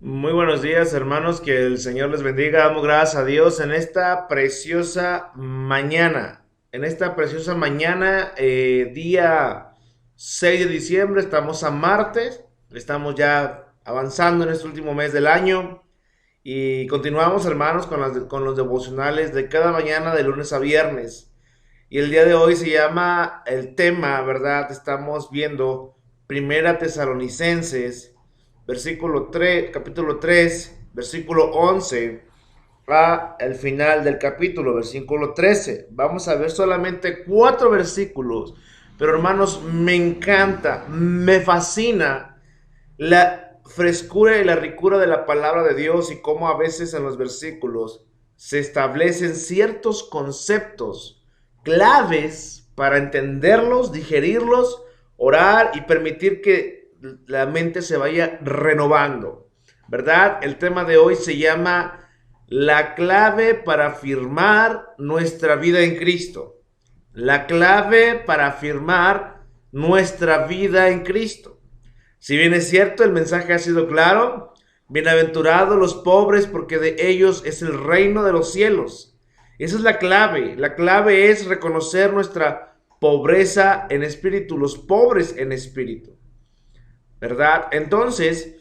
Muy buenos días, hermanos, que el Señor les bendiga. Damos gracias a Dios en esta preciosa mañana. En esta preciosa mañana, día 6 de diciembre, estamos a martes, estamos ya avanzando en este último mes del año y continuamos, hermanos, con los devocionales de cada mañana de lunes a viernes. Y el día de hoy se llama el tema, ¿verdad? Estamos viendo Primera Tesalonicenses, versículo 3, capítulo 3, versículo 11 a el final del capítulo, versículo 13. Vamos a ver solamente 4 versículos, pero hermanos, me encanta, me fascina la frescura y la ricura de la palabra de Dios y cómo a veces en los versículos se establecen ciertos conceptos claves para entenderlos, digerirlos, orar y permitir que la mente se vaya renovando, ¿verdad? El tema de hoy se llama la clave para afirmar nuestra vida en Cristo. La clave para afirmar nuestra vida en Cristo. Si bien es cierto, el mensaje ha sido claro, bienaventurados los pobres porque de ellos es el reino de los cielos. Esa es la clave es reconocer nuestra pobreza en espíritu, los pobres en espíritu, ¿verdad? Entonces,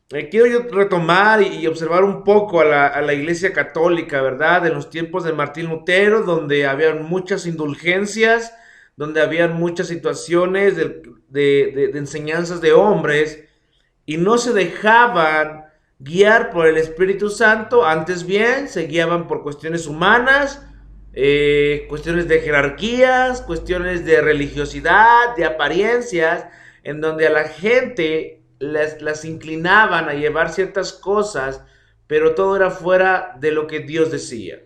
quiero yo retomar y observar un poco a la Iglesia Católica, ¿verdad? En los tiempos de Martín Lutero, donde había muchas indulgencias, donde había muchas situaciones de enseñanzas de hombres, y no se dejaban guiar por el Espíritu Santo, antes bien se guiaban por cuestiones humanas, cuestiones de jerarquías, cuestiones de religiosidad, de apariencias, en donde a la gente las inclinaban a llevar ciertas cosas, pero todo era fuera de lo que Dios decía.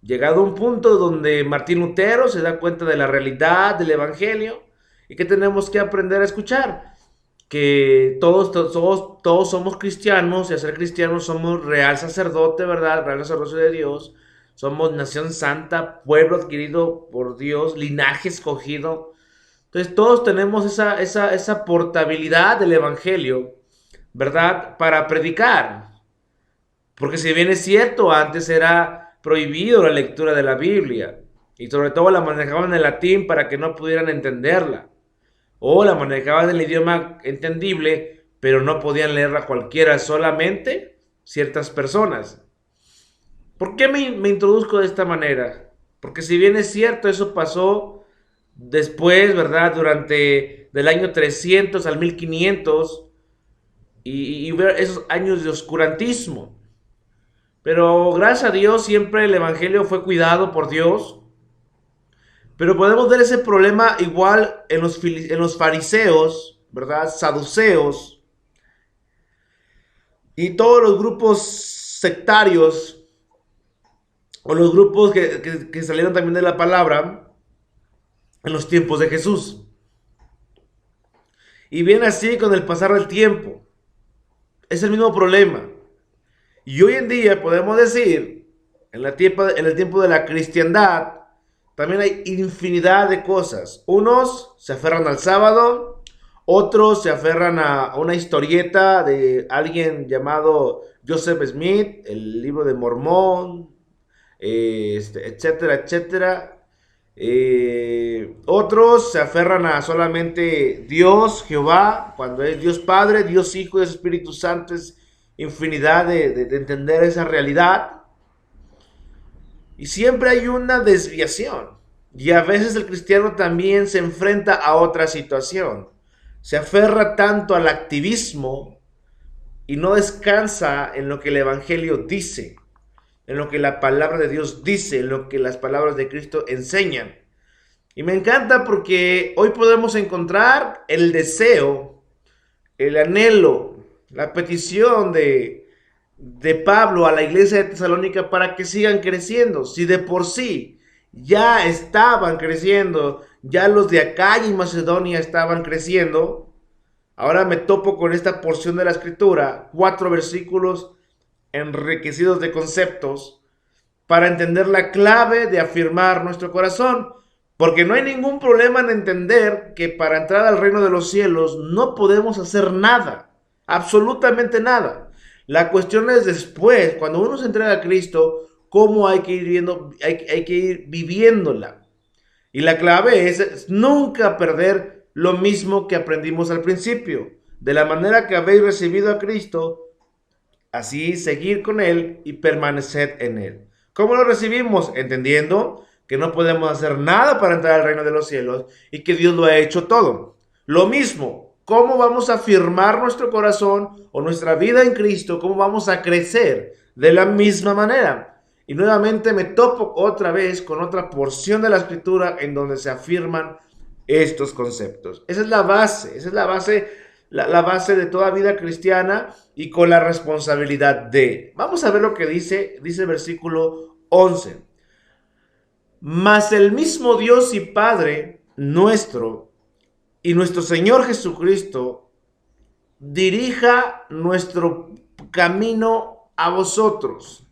Llegado a un punto donde Martín Lutero se da cuenta de la realidad del Evangelio y que tenemos que aprender a escuchar, que todos somos cristianos y al ser cristianos somos real sacerdote, ¿verdad? Real sacerdocio de Dios. Somos nación santa, pueblo adquirido por Dios, linaje escogido. Entonces todos tenemos esa portabilidad del Evangelio, ¿verdad? Para predicar. Porque si bien es cierto, antes era prohibido la lectura de la Biblia. Y sobre todo la manejaban en latín para que no pudieran entenderla. O la manejaban en el idioma entendible, pero no podían leerla cualquiera, solamente ciertas personas. ¿Por qué me introduzco de esta manera? Porque si bien es cierto, eso pasó después, ¿verdad? Durante del año 300 al 1500 y ver esos años de oscurantismo. Pero gracias a Dios siempre el Evangelio fue cuidado por Dios. Pero podemos ver ese problema igual en los fariseos, ¿verdad? Saduceos y todos los grupos sectarios o los grupos que salieron también de la palabra en los tiempos de Jesús. Y viene así con el pasar del tiempo. Es el mismo problema. Y hoy en día podemos decir, en el tiempo de la cristiandad, también hay infinidad de cosas. Unos se aferran al sábado, otros se aferran a una historieta de alguien llamado Joseph Smith, el libro de Mormón, etcétera, etcétera. Otros se aferran a solamente Dios, Jehová, cuando es Dios Padre, Dios Hijo y Dios Espíritu Santo. Es infinidad de entender esa realidad. Y siempre hay una desviación. Y a veces el cristiano también se enfrenta a otra situación. Se aferra tanto al activismo y no descansa en lo que el Evangelio dice, en lo que la palabra de Dios dice, en lo que las palabras de Cristo enseñan. Y me encanta porque hoy podemos encontrar el deseo, el anhelo, la petición de Pablo a la iglesia de Tesalónica para que sigan creciendo. Si de por sí ya estaban creciendo, ya los de Acaya y Macedonia estaban creciendo, ahora me topo con esta porción de la escritura, 4 versículos enriquecidos de conceptos para entender la clave de afirmar nuestro corazón. Porque no hay ningún problema en entender que para entrar al reino de los cielos no podemos hacer nada, absolutamente nada. La cuestión es después, cuando uno se entrega a Cristo, cómo hay que ir viendo, hay que ir viviéndola. Y la clave es nunca perder lo mismo que aprendimos al principio. De la manera que habéis recibido a Cristo, así seguir con Él y permanecer en Él. ¿Cómo lo recibimos? Entendiendo que no podemos hacer nada para entrar al reino de los cielos y que Dios lo ha hecho todo. Lo mismo, ¿cómo vamos a afirmar nuestro corazón o nuestra vida en Cristo? ¿Cómo vamos a crecer? De la misma manera. Y nuevamente me topo otra vez con otra porción de la escritura en donde se afirman estos conceptos. Esa es la base de toda vida cristiana y con la responsabilidad de. Vamos a ver lo que dice el versículo 11. Mas el mismo Dios y Padre nuestro y nuestro Señor Jesucristo dirija nuestro camino a vosotros.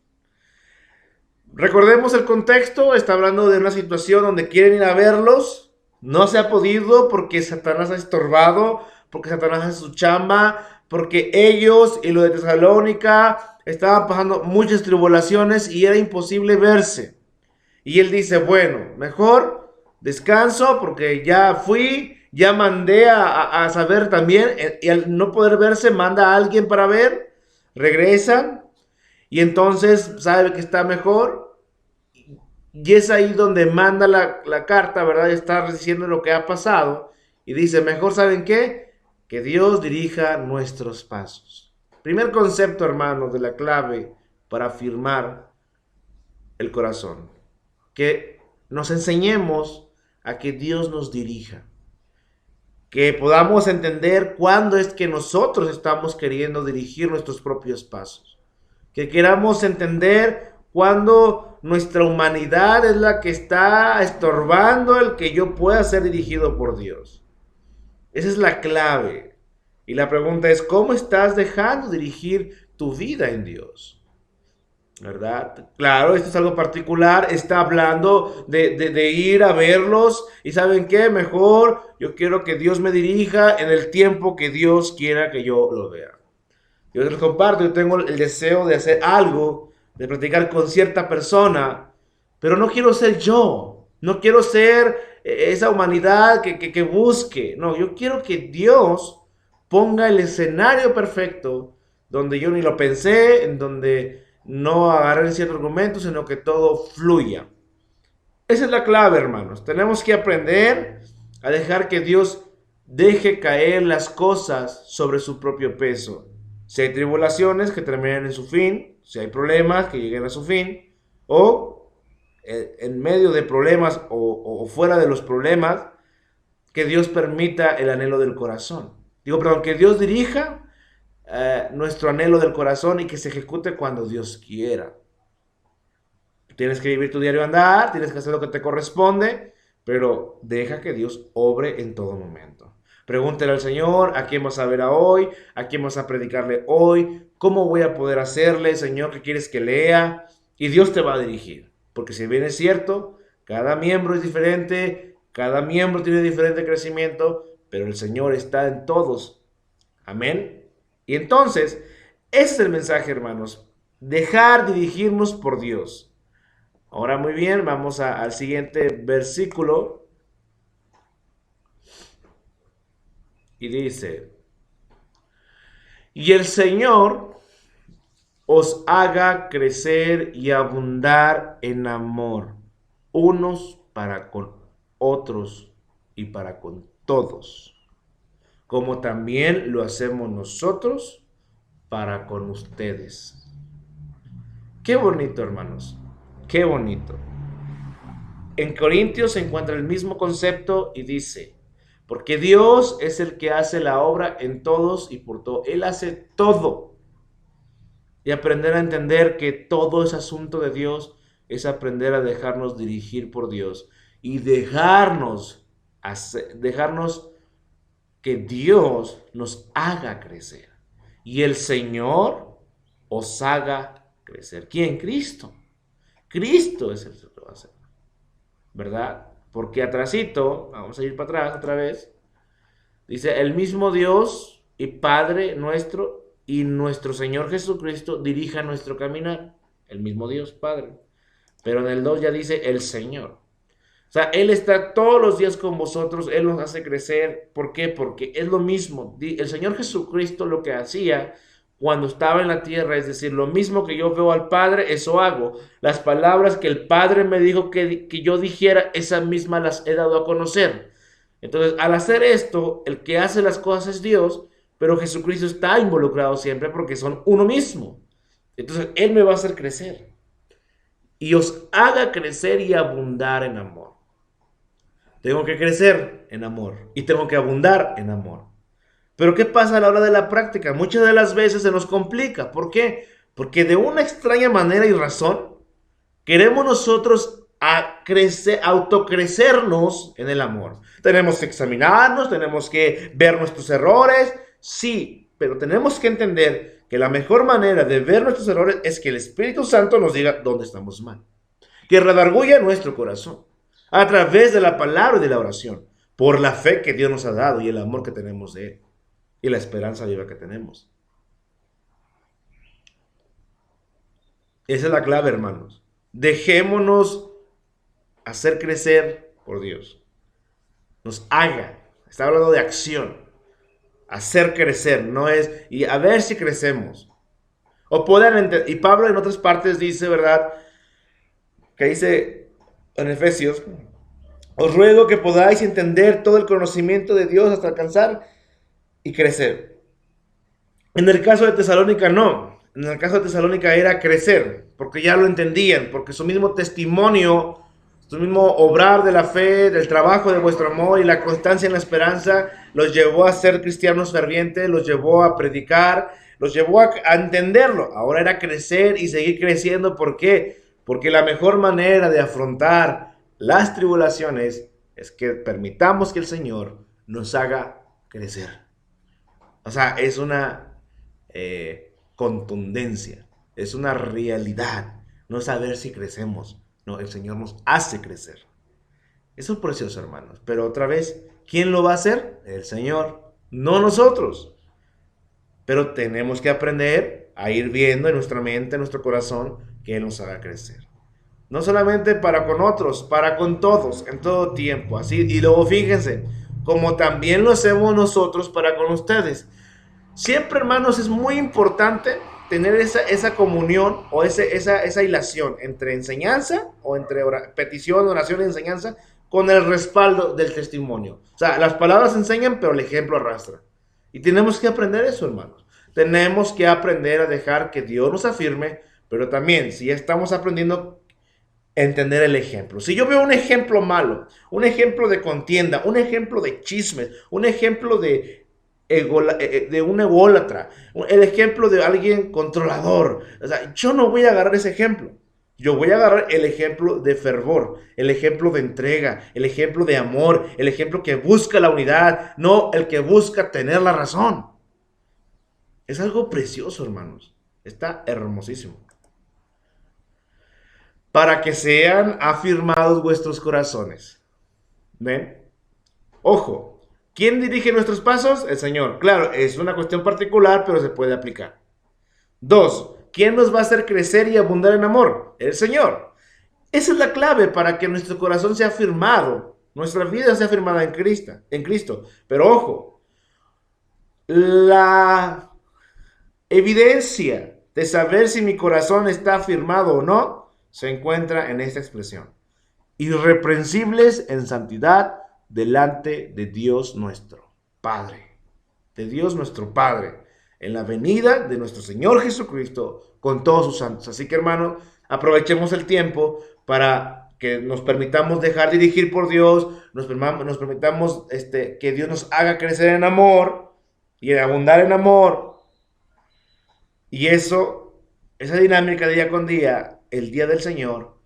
Recordemos el contexto, está hablando de una situación donde quieren ir a verlos, no se ha podido porque Satanás ha estorbado, porque Satanás hace su chamba, porque ellos y lo de Tesalónica estaban pasando muchas tribulaciones y era imposible verse. Y él dice, bueno, mejor descanso porque ya fui, ya mandé a saber también, y al no poder verse manda a alguien para ver, regresan y entonces sabe que está mejor. Y es ahí donde manda la carta, ¿verdad? Está diciendo lo que ha pasado. Y dice, mejor, ¿saben qué? Que Dios dirija nuestros pasos. Primer concepto, hermanos, de la clave para afirmar el corazón. Que nos enseñemos a que Dios nos dirija. Que podamos entender cuándo es que nosotros estamos queriendo dirigir nuestros propios pasos. Que queramos entender cuando nuestra humanidad es la que está estorbando el que yo pueda ser dirigido por Dios. Esa es la clave. Y la pregunta es, ¿cómo estás dejando dirigir tu vida en Dios? ¿Verdad? Claro, esto es algo particular, está hablando de ir a verlos y ¿saben qué? Mejor yo quiero que Dios me dirija en el tiempo que Dios quiera que yo lo vea. Yo les comparto, yo tengo el deseo de hacer algo, de platicar con cierta persona, pero no quiero ser yo, no quiero ser esa humanidad que busque, no, yo quiero que Dios ponga el escenario perfecto donde yo ni lo pensé, en donde no agarré cierto argumento, sino que todo fluya. Esa es la clave, hermanos. Tenemos que aprender a dejar que Dios deje caer las cosas sobre su propio peso. Si hay tribulaciones, que terminen en su fin. Si hay problemas, que lleguen a su fin. O en medio de problemas o fuera de los problemas, que Dios permita el anhelo del corazón. Que Dios dirija nuestro anhelo del corazón y que se ejecute cuando Dios quiera. Tienes que vivir tu diario andar, tienes que hacer lo que te corresponde, pero deja que Dios obre en todo momento. Pregúntale al Señor, ¿a quién vas a ver a hoy? ¿A quién vas a predicarle hoy? ¿Cómo voy a poder hacerle, Señor? ¿Qué quieres que lea? Y Dios te va a dirigir. Porque si bien es cierto, cada miembro es diferente, cada miembro tiene diferente crecimiento, pero el Señor está en todos. Amén. Y entonces, ese es el mensaje, hermanos. Dejar dirigirnos por Dios. Ahora muy bien, vamos al siguiente versículo. Y dice, y el Señor os haga crecer y abundar en amor, unos para con otros y para con todos, como también lo hacemos nosotros para con ustedes. Qué bonito, hermanos, qué bonito. En Corintios se encuentra el mismo concepto y dice, porque Dios es el que hace la obra en todos y por todo. Él hace todo. Y aprender a entender que todo es asunto de Dios es aprender a dejarnos dirigir por Dios y dejarnos que Dios nos haga crecer. Y el Señor os haga crecer. ¿Quién? Cristo. Cristo es el que lo va a hacer. ¿Verdad? Porque atrásito, vamos a ir para atrás otra vez, dice, el mismo Dios y Padre nuestro y nuestro Señor Jesucristo dirija nuestro caminar. El mismo Dios Padre. Pero en el 2 ya dice el Señor. O sea, Él está todos los días con vosotros, Él nos hace crecer. ¿Por qué? Porque es lo mismo. El Señor Jesucristo lo que hacía cuando estaba en la tierra, es decir, lo mismo que yo veo al Padre, eso hago. Las palabras que el Padre me dijo que yo dijera, esas mismas las he dado a conocer. Entonces, al hacer esto, el que hace las cosas es Dios, pero Jesucristo está involucrado siempre porque son uno mismo. Entonces, Él me va a hacer crecer y os haga crecer y abundar en amor. Tengo que crecer en amor y tengo que abundar en amor. Pero ¿qué pasa a la hora de la práctica? Muchas de las veces se nos complica. ¿Por qué? Porque de una extraña manera y razón queremos nosotros autocrecernos en el amor. Tenemos que examinarnos, tenemos que ver nuestros errores, sí, pero tenemos que entender que la mejor manera de ver nuestros errores es que el Espíritu Santo nos diga dónde estamos mal. Que redarguya nuestro corazón a través de la palabra y de la oración, por la fe que Dios nos ha dado y el amor que tenemos de Él y la esperanza viva que tenemos. Esa es la clave, hermanos. Dejémonos hacer crecer por Dios. Nos haga. Está hablando de acción. Hacer crecer, no es y a ver si crecemos. O puedan entender. Y Pablo en otras partes dice, ¿verdad? Que dice en Efesios, os ruego que podáis entender todo el conocimiento de Dios hasta alcanzar y crecer. En el caso de Tesalónica no. En el caso de Tesalónica era crecer, porque ya lo entendían, porque su mismo testimonio, su mismo obrar de la fe, del trabajo de vuestro amor y la constancia en la esperanza, los llevó a ser cristianos fervientes, los llevó a predicar, los llevó a entenderlo. Ahora era crecer y seguir creciendo. ¿Por qué? Porque la mejor manera de afrontar las tribulaciones es que permitamos que el Señor nos haga crecer. O sea, es una contundencia, es una realidad. No saber si crecemos, no, el Señor nos hace crecer. Eso es precioso, hermanos. Pero otra vez, ¿quién lo va a hacer? El Señor, no nosotros. Pero tenemos que aprender a ir viendo en nuestra mente, en nuestro corazón, que Él nos haga crecer. No solamente para con otros, para con todos, en todo tiempo. Así, y luego fíjense, como también lo hacemos nosotros para con ustedes. Siempre, hermanos, es muy importante tener esa comunión o esa hilación entre enseñanza o entre petición, oración y enseñanza con el respaldo del testimonio. O sea, las palabras enseñan, pero el ejemplo arrastra. Y tenemos que aprender eso, hermanos. Tenemos que aprender a dejar que Dios nos afirme, pero también, si ya estamos aprendiendo, entender el ejemplo. Si yo veo un ejemplo malo, un ejemplo de contienda, un ejemplo de chismes, un ejemplo de un ególatra, el ejemplo de alguien controlador, o sea, yo no voy a agarrar ese ejemplo. Yo voy a agarrar el ejemplo de fervor, el ejemplo de entrega, el ejemplo de amor, el ejemplo que busca la unidad, no el que busca tener la razón. Es algo precioso, hermanos. Está hermosísimo. Para que sean afirmados vuestros corazones. ¿Ven? Ojo, ¿quién dirige nuestros pasos? El Señor. Claro, es una cuestión particular, pero se puede aplicar. 2. ¿Quién nos va a hacer crecer y abundar en amor? El Señor. Esa es la clave para que nuestro corazón sea firmado, nuestra vida sea firmada en Cristo. Pero ojo, la evidencia de saber si mi corazón está firmado o no se encuentra en esta expresión: irreprensibles en santidad delante de Dios nuestro Padre. De Dios nuestro Padre, en la venida de nuestro Señor Jesucristo con todos sus santos. Así que, hermano, aprovechemos el tiempo para que nos permitamos dejar dirigir por Dios, nos permitamos que Dios nos haga crecer en amor y abundar en amor. Y esa dinámica día con día, el día del Señor,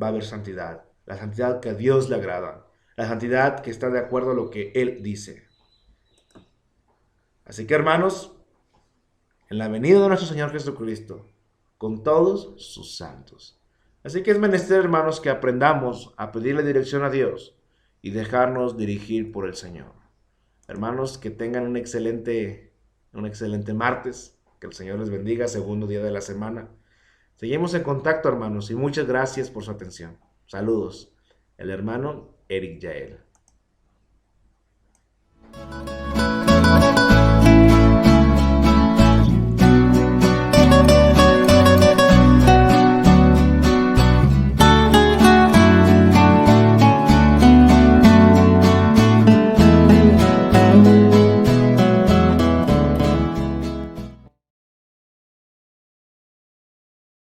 va a haber santidad. La santidad que a Dios le agrada. La santidad que está de acuerdo a lo que Él dice. Así que, hermanos, en la venida de nuestro Señor Jesucristo, con todos sus santos. Así que es menester, hermanos, que aprendamos a pedirle dirección a Dios y dejarnos dirigir por el Señor. Hermanos, que tengan un excelente martes. Que el Señor les bendiga, segundo día de la semana. Seguimos en contacto, hermanos, y muchas gracias por su atención. Saludos. El hermano Eric Yael.